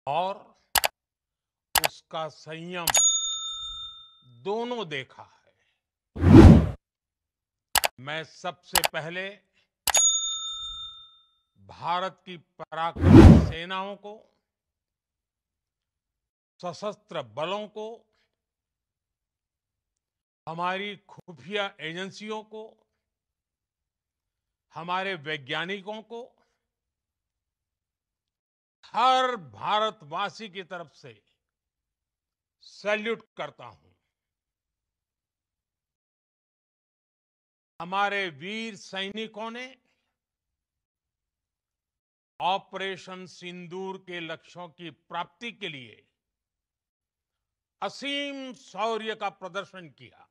और उसका संयम दोनों देखा है। मैं सबसे पहले भारत की पराक्रमी सेनाओं को, सशस्त्र बलों को, हमारी खुफिया एजेंसियों को, हमारे वैज्ञानिकों को, हर भारतवासी की तरफ से सैल्यूट करता हूं। हमारे वीर सैनिकों ने ऑपरेशन सिंदूर के लक्ष्यों की प्राप्ति के लिए असीम शौर्य का प्रदर्शन किया।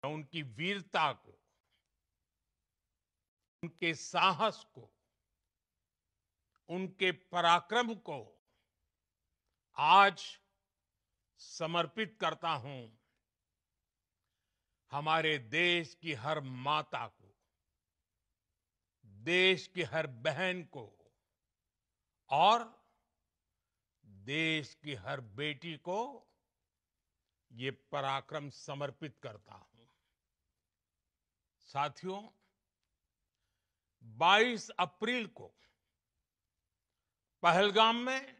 मैं उनकी वीरता को, उनके साहस को, उनके पराक्रम को आज समर्पित करता हूं हमारे देश की हर माता को, देश की हर बहन को और देश की हर बेटी को ये पराक्रम समर्पित करता हूं। साथियों, 22 अप्रैल को पहलगाम में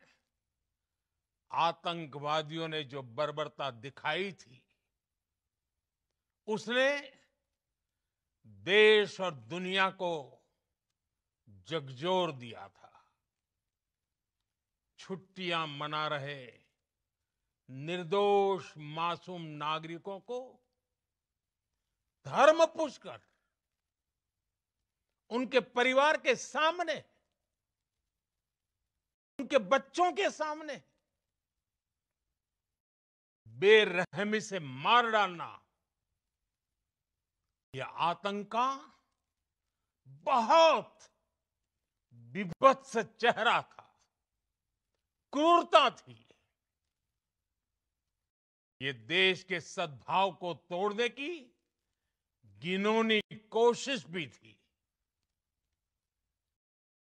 आतंकवादियों ने जो बर्बरता दिखाई थी, उसने देश और दुनिया को झकझोर दिया था। छुट्टियां मना रहे निर्दोष मासूम नागरिकों को धर्म पूछकर उनके परिवार के सामने, उनके बच्चों के सामने बेरहमी से मार डालना, यह आतंक का बहुत विभत्स चेहरा था, क्रूरता थी। ये देश के सद्भाव को तोड़ने की घिनौनी कोशिश भी थी।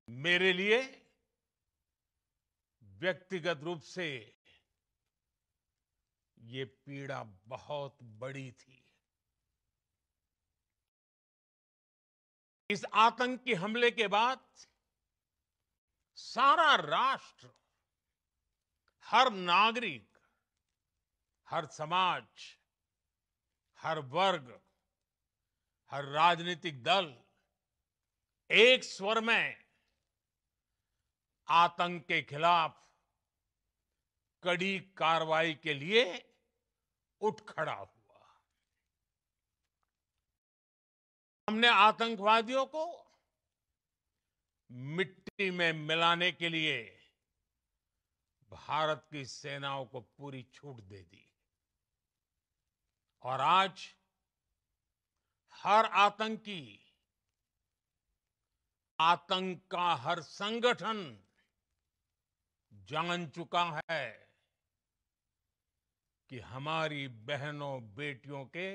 मेरे लिए व्यक्तिगत रूप से ये पीड़ा बहुत बड़ी थी। इस आतंकी हमले के बाद सारा राष्ट्र, हर नागरिक, हर समाज, हर वर्ग, हर राजनीतिक दल एक स्वर में आतंक के खिलाफ कड़ी कार्रवाई के लिए उठ खड़ा हुआ। हमने आतंकवादियों को मिट्टी में मिलाने के लिए भारत की सेनाओं को पूरी छूट दे दी और आज हर आतंकी, आतंक का हर संगठन जान चुका है कि हमारी बहनों बेटियों के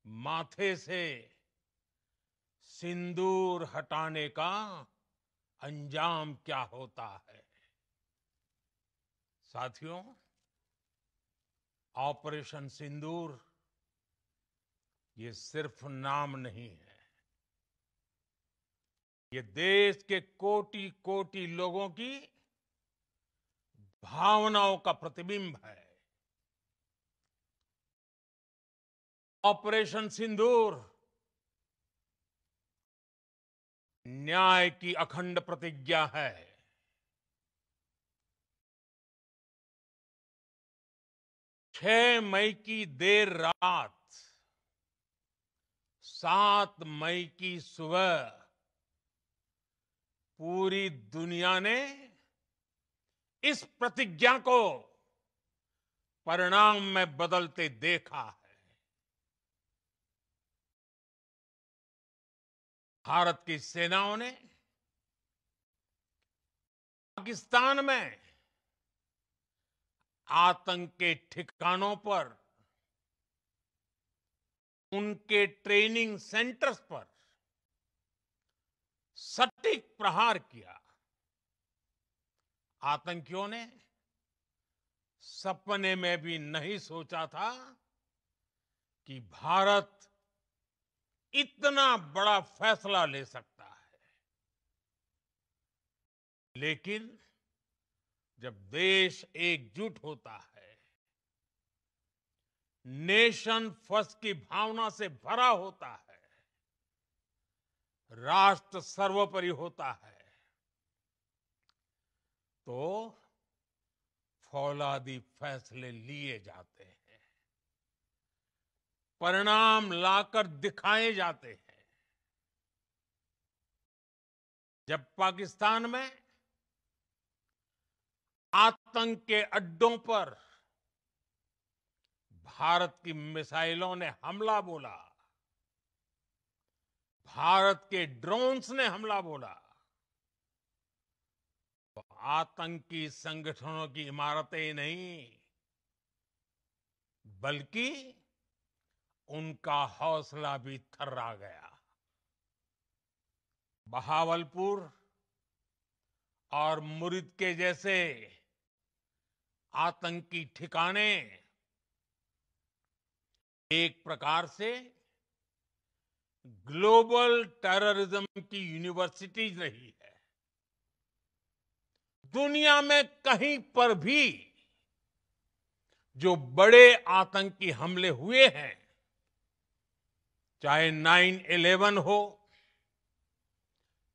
माथे से सिंदूर हटाने का अंजाम क्या होता है। साथियों, ऑपरेशन सिंदूर ये सिर्फ नाम नहीं है, ये देश के कोटि कोटि लोगों की भावनाओं का प्रतिबिंब है। ऑपरेशन सिंदूर न्याय की अखंड प्रतिज्ञा है। 6 मई की देर रात, 7 मई की सुबह पूरी दुनिया ने इस प्रतिज्ञा को परिणाम में बदलते देखा है। भारत की सेनाओं ने पाकिस्तान में आतंक के ठिकानों पर, उनके ट्रेनिंग सेंटर्स पर सटीक प्रहार किया। आतंकियों ने सपने में भी नहीं सोचा था कि भारत इतना बड़ा फैसला ले सकता है। लेकिन जब देश एकजुट होता है, नेशन फर्स्ट की भावना से भरा होता है, राष्ट्र सर्वोपरि होता है, तो फौलादी फैसले लिए जाते हैं, परिणाम लाकर दिखाए जाते हैं। जब पाकिस्तान में आतंक के अड्डों पर भारत की मिसाइलों ने हमला बोला, भारत के ड्रोन्स ने हमला बोला, तो आतंकी संगठनों की इमारतें नहीं, बल्कि उनका हौसला भी थर्रा गया। बहावलपुर और मुरिद के जैसे आतंकी ठिकाने एक प्रकार से ग्लोबल टेररिज्म की यूनिवर्सिटीज रही है। दुनिया में कहीं पर भी जो बड़े आतंकी हमले हुए हैं, चाहे 9/11 हो,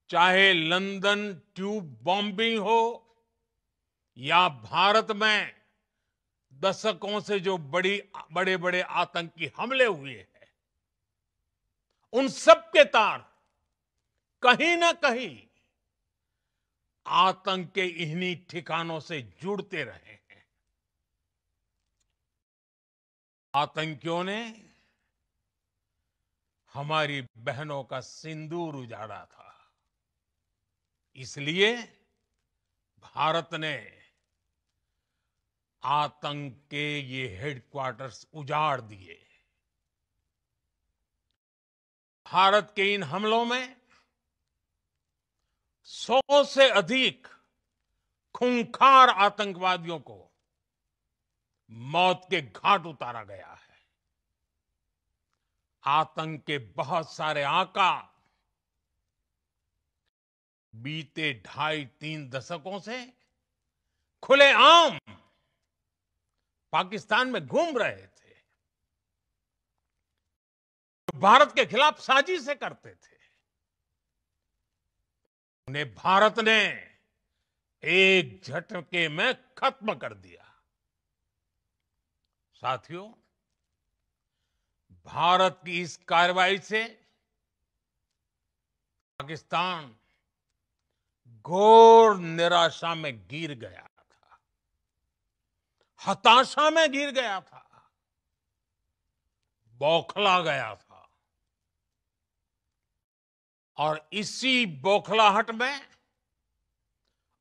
चाहे लंदन ट्यूब बॉम्बिंग हो, या भारत में दशकों से जो बड़े बड़े आतंकी हमले हुए हैं, उन सब के तार कहीं ना कहीं आतंक के इन्हीं ठिकानों से जुड़ते रहे हैं। आतंकियों ने हमारी बहनों का सिंदूर उजाड़ा था, इसलिए भारत ने आतंक के ये हेडक्वार्टर्स उजाड़ दिए। भारत के इन हमलों में 100 से अधिक खूंखार आतंकवादियों को मौत के घाट उतारा गया है। आतंक के बहुत सारे आका बीते 2.5-3 दशकों से खुलेआम पाकिस्तान में घूम रहे थे, भारत के खिलाफ साजिशें करते थे। उन्हें भारत ने एक झटके में खत्म कर दिया। साथियों, भारत की इस कार्रवाई से पाकिस्तान घोर निराशा में गिर गया था, हताशा में गिर गया था, बौखला गया था। और इसी बौखलाहट में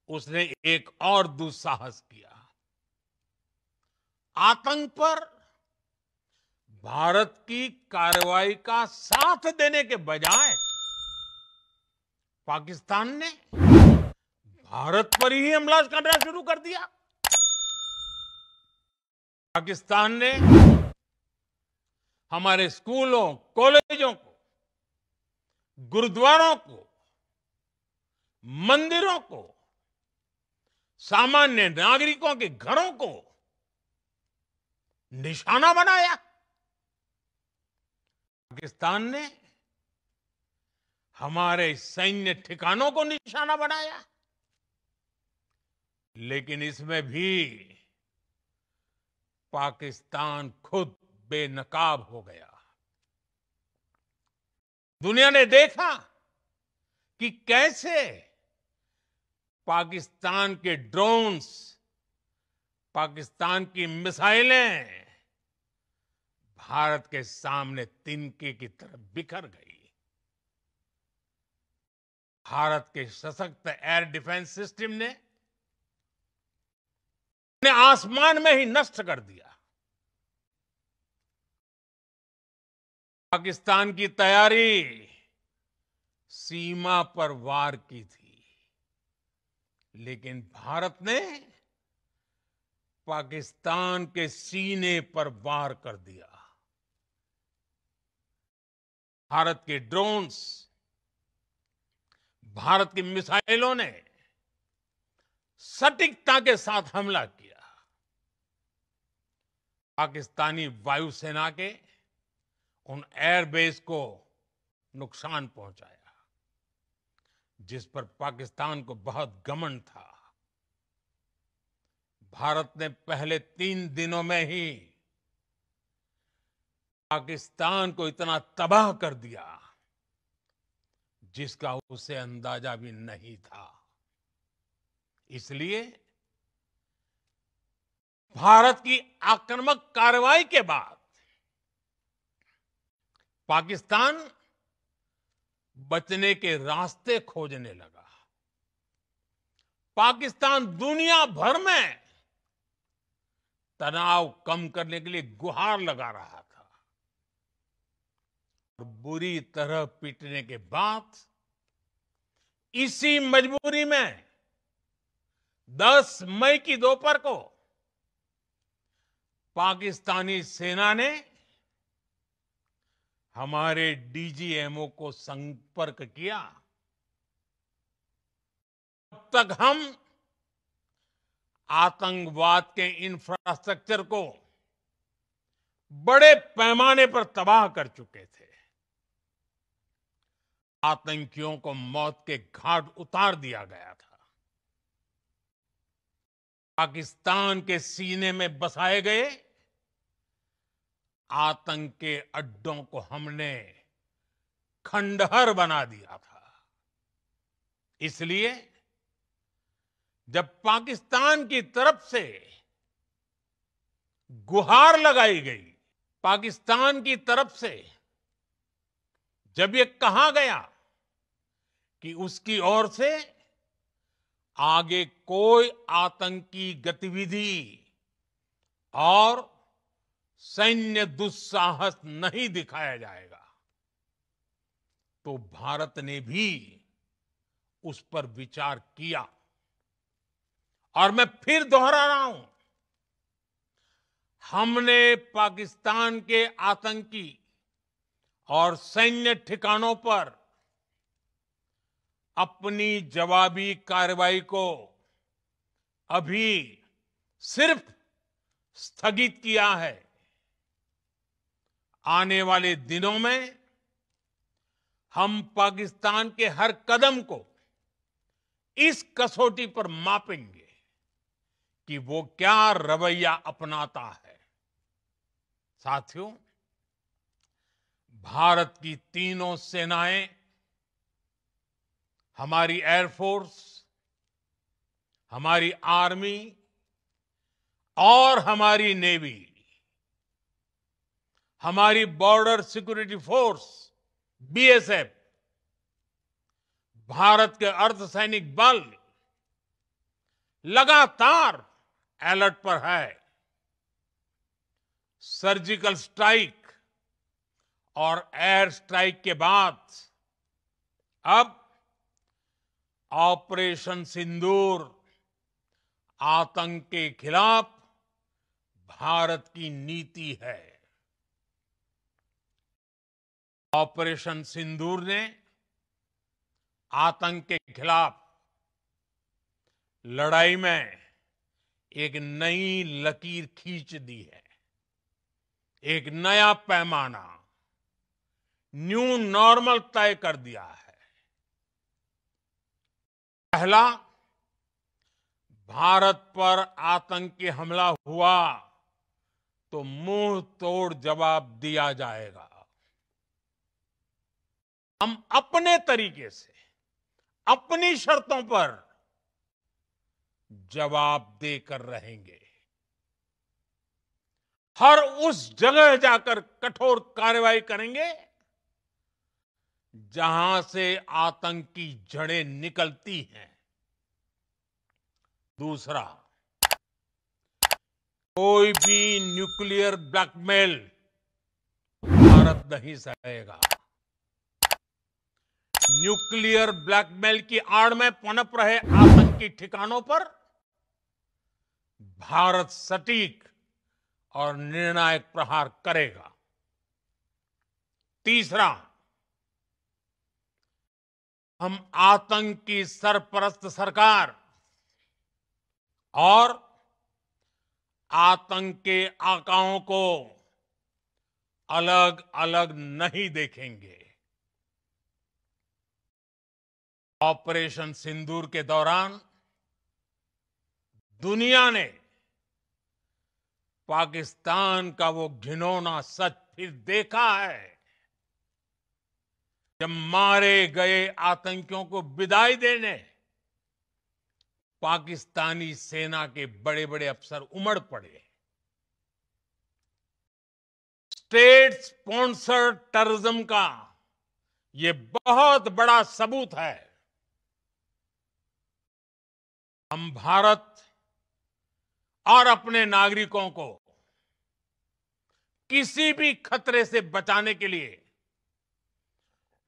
उसने एक और दुस्साहस किया। आतंक पर भारत की कार्रवाई का साथ देने के बजाय पाकिस्तान ने भारत पर ही हमला करना शुरू कर दिया। पाकिस्तान ने हमारे स्कूलों, कॉलेजों को, गुरुद्वारों को, मंदिरों को, सामान्य नागरिकों के घरों को निशाना बनाया। पाकिस्तान ने हमारे सैन्य ठिकानों को निशाना बनाया। लेकिन इसमें भी पाकिस्तान खुद बेनकाब हो गया। दुनिया ने देखा कि कैसे पाकिस्तान के ड्रोन्स, पाकिस्तान की मिसाइलें भारत के सामने तिनके की तरह बिखर गई। भारत के सशक्त एयर डिफेंस सिस्टम ने उन्हें आसमान में ही नष्ट कर दिया। पाकिस्तान की तैयारी सीमा पर वार की थी, लेकिन भारत ने पाकिस्तान के सीने पर वार कर दिया। भारत के ड्रोन्स, भारत की मिसाइलों ने सटीकता के साथ हमला किया। पाकिस्तानी वायुसेना के उन एयरबेस को नुकसान पहुंचाया, जिस पर पाकिस्तान को बहुत घमंड था। भारत ने पहले 3 दिनों में ही पाकिस्तान को इतना तबाह कर दिया जिसका उसे अंदाजा भी नहीं था। इसलिए भारत की आक्रामक कार्रवाई के बाद पाकिस्तान बचने के रास्ते खोजने लगा। पाकिस्तान दुनिया भर में तनाव कम करने के लिए गुहार लगा रहा था। और बुरी तरह पीटने के बाद इसी मजबूरी में 10 मई की दोपहर को पाकिस्तानी सेना ने हमारे डीजीएमओ को संपर्क किया। तब तक हम आतंकवाद के इंफ्रास्ट्रक्चर को बड़े पैमाने पर तबाह कर चुके थे। आतंकियों को मौत के घाट उतार दिया गया था। पाकिस्तान के सीने में बसाए गए आतंक के अड्डों को हमने खंडहर बना दिया था। इसलिए जब पाकिस्तान की तरफ से गुहार लगाई गई, पाकिस्तान की तरफ से जब ये कहा गया कि उसकी ओर से आगे कोई आतंकी गतिविधि और सैन्य दुस्साहस नहीं दिखाया जाएगा, तो भारत ने भी उस पर विचार किया। और मैं फिर दोहरा रहा हूं, हमने पाकिस्तान के आतंकी और सैन्य ठिकानों पर अपनी जवाबी कार्रवाई को अभी सिर्फ स्थगित किया है। आने वाले दिनों में हम पाकिस्तान के हर कदम को इस कसौटी पर मापेंगे कि वो क्या रवैया अपनाता है। साथियों, भारत की तीनों सेनाएं, हमारी एयरफोर्स, हमारी आर्मी और हमारी नेवी, हमारी border security force BSF, Bharat के अर्धसैनिक बल लगातार अलर्ट पर है। सर्जिकल स्ट्राइक और एयर स्ट्राइक के बाद अब ऑपरेशन सिंदूर आतंक के खिलाफ भारत की नीति है। ऑपरेशन सिंदूर ने आतंक के खिलाफ लड़ाई में एक नई लकीर खींच दी है। एक नया पैमाना, न्यू नॉर्मल तय कर दिया है। पहला, भारत पर आतंकी हमला हुआ तो मुंह तोड़ जवाब दिया जाएगा। हम अपने तरीके से, अपनी शर्तों पर जवाब देकर रहेंगे। हर उस जगह जाकर कठोर कार्रवाई करेंगे जहां से आतंक की जड़ें निकलती हैं। दूसरा, कोई भी न्यूक्लियर ब्लैकमेल भारत नहीं सहेगा। न्यूक्लियर ब्लैकमेल की आड़ में पनप रहे आतंकी ठिकानों पर भारत सटीक और निर्णायक प्रहार करेगा। तीसरा, हम आतंक की सरपरस्त सरकार और आतंक के आकाओं को अलग अलग नहीं देखेंगे। ऑपरेशन सिंदूर के दौरान दुनिया ने पाकिस्तान का वो घिनौना सच फिर देखा है, जब मारे गए आतंकियों को विदाई देने पाकिस्तानी सेना के बड़े बड़े अफसर उमड़ पड़े। स्टेट स्पॉन्सर्ड टेररिज्म का ये बहुत बड़ा सबूत है। हम भारत और अपने नागरिकों को किसी भी खतरे से बचाने के लिए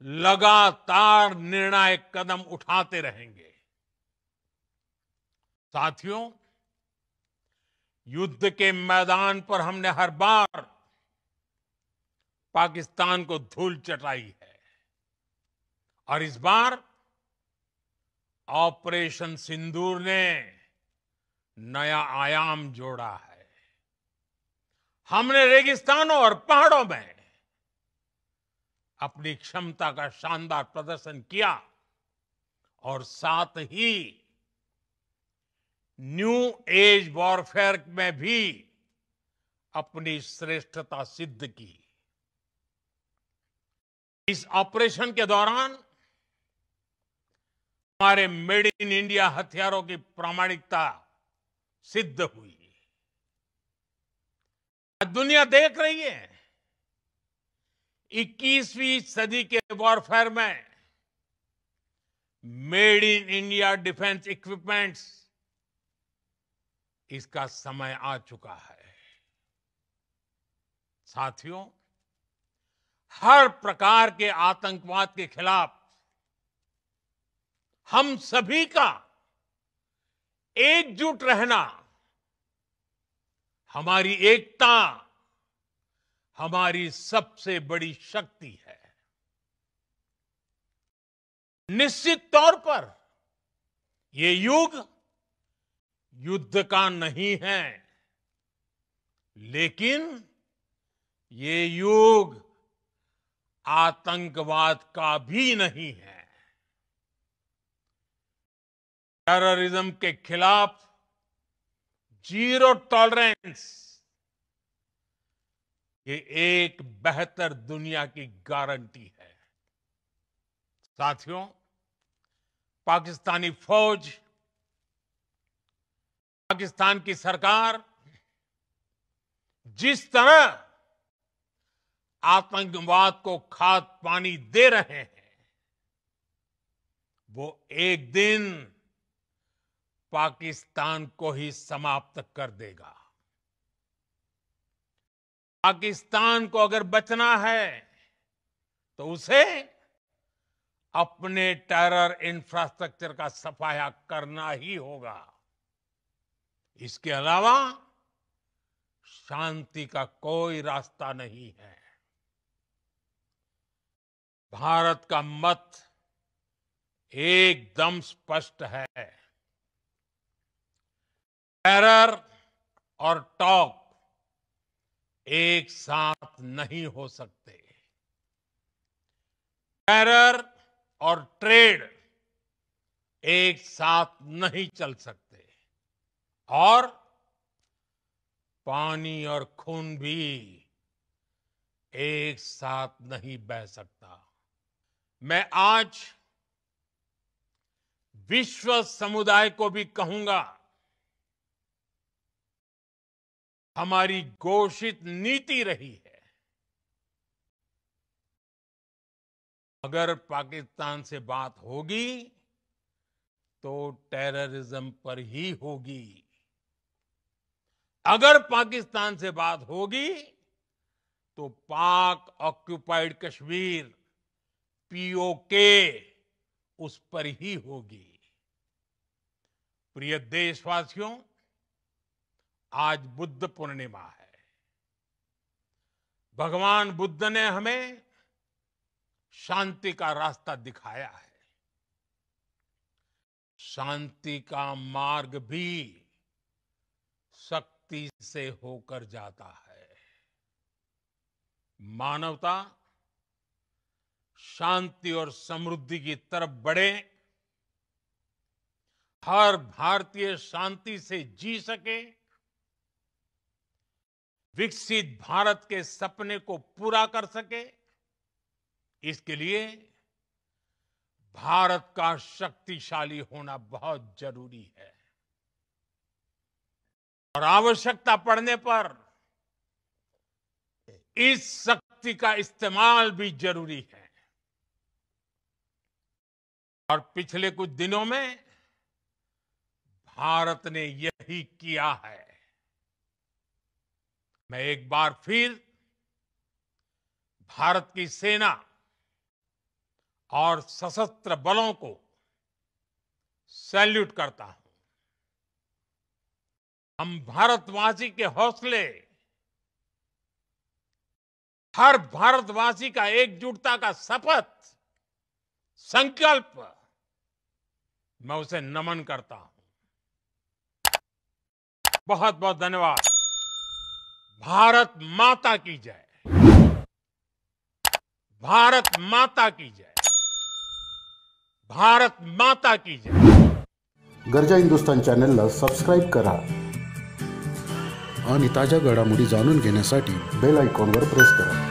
लगातार निर्णायक कदम उठाते रहेंगे। साथियों, युद्ध के मैदान पर हमने हर बार पाकिस्तान को धूल चटाई है और इस बार ऑपरेशन सिंदूर ने नया आयाम जोड़ा है। हमने रेगिस्तानों और पहाड़ों में अपनी क्षमता का शानदार प्रदर्शन किया और साथ ही न्यू एज वॉरफेयर में भी अपनी श्रेष्ठता सिद्ध की। इस ऑपरेशन के दौरान हमारे मेड इन इंडिया हथियारों की प्रामाणिकता सिद्ध हुई। आज दुनिया देख रही है 21वीं सदी के वॉरफेयर में made in India defence equipments, इसका समय आ चुका है। साथियों, हर प्रकार के आतंकवाद के खिलाफ हम सभी का एकजुट रहना, हमारी एकता हमारी सबसे बड़ी शक्ति है। निश्चित तौर पर ये युग युद्ध का नहीं है, लेकिन ये युग आतंकवाद का भी नहीं है। टेररिज्म के खिलाफ जीरो टॉलरेंस, ये एक बेहतर दुनिया की गारंटी है। साथियों, पाकिस्तानी फौज, पाकिस्तान की सरकार जिस तरह आतंकवाद को खाद पानी दे रहे हैं, वो एक दिन पाकिस्तान को ही समाप्त कर देगा। पाकिस्तान को अगर बचना है तो उसे अपने टेरर इंफ्रास्ट्रक्चर का सफाया करना ही होगा। इसके अलावा शांति का कोई रास्ता नहीं है। भारत का मत एकदम स्पष्ट है। टेरर और टॉक एक साथ नहीं हो सकते। टेरर और ट्रेड एक साथ नहीं चल सकते और पानी और खून भी एक साथ नहीं बह सकता। मैं आज विश्व समुदाय को भी कहूंगा, हमारी घोषित नीति रही है, अगर पाकिस्तान से बात होगी तो टेररिज्म पर ही होगी। अगर पाकिस्तान से बात होगी तो पाक ऑक्युपाइड कश्मीर, पीओके उस पर ही होगी। प्रिय देशवासियों, आज बुद्ध पूर्णिमा है। भगवान बुद्ध ने हमें शांति का रास्ता दिखाया है। शांति का मार्ग भी शक्ति से होकर जाता है। मानवता शांति और समृद्धि की तरफ बढ़े, हर भारतीय शांति से जी सके, विकसित भारत के सपने को पूरा कर सके, इसके लिए भारत का शक्तिशाली होना बहुत जरूरी है। और आवश्यकता पड़ने पर इस शक्ति का इस्तेमाल भी जरूरी है। और पिछले कुछ दिनों में भारत ने यही किया है। मैं एक बार फिर भारत की सेना और सशस्त्र बलों को सैल्यूट करता हूं। हम भारतवासी के हौसले, हर भारतवासी का एकजुटता का शपथ, संकल्प, मैं उसे नमन करता हूं। बहुत बहुत धन्यवाद। भारत माता की जय। भारत माता की जय। भारत माता की जय। गरजा हिंदुस्तान चॅनलला सबस्क्राईब करा आणि ताज्या घडामोडी जाणून घेण्यासाठी बेल आयकॉनवर प्रेस करा।